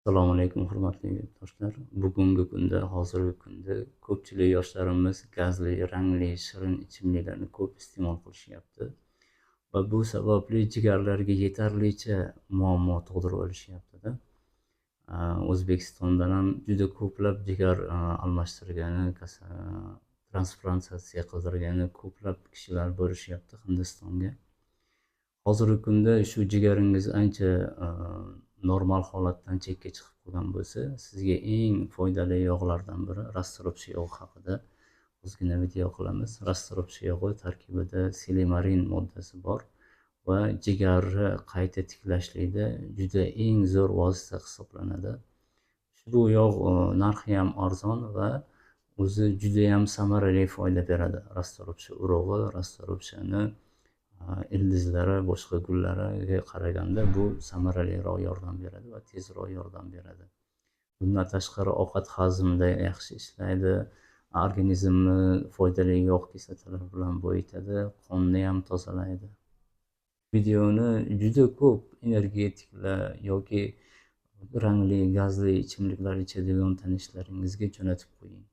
Assalomu alaykum, hurmatli yurtdoshlar. Hozirgi kunda ko'pchilik yoshlarimiz gazli, rangli, shirin ichimliklarni ko'p iste'mol qilishyapti va bu sababli jigarlarga yetarlicha muammo tug'dirib olishyapti-da. O'zbekistondan ham juda ko'plab jigar almashtirgani, transplantatsiya qildirgani ko'plab kishilar borishyapti Hindistonga. Hozirgi kunda shu jigaringiz ancha normal holatdan chekka chiqib qolgan bo'lsa, sizga eng foydali yog'lardan biri rastorapsi yog'i haqida ozgina video qilamiz. Rastorapsi yog'i tarkibida silimarin moddasi bor va jigarni qayta tiklashlikda juda eng zo'r vosita hisoblanadi. Bu yog' narxi ham arzon va o'zi judayam samarali foyda beradi. Rastorapsi urug'i, rastorapsini ildizlari, boshqa gullariga qaraganda bu samaraliroq yordam beradi va tezroq yordam beradi. Bundan tashqari ovqat hazmida yaxshi ishlaydi, organizmni foydali yog' kislotalari bilan boyitadi, qonni ham tozalaydi. Videoni juda ko'p energetiklar yoki rangli, gazli ichimliklar ichadigan tanishlaringizga jo'natib qo'ying.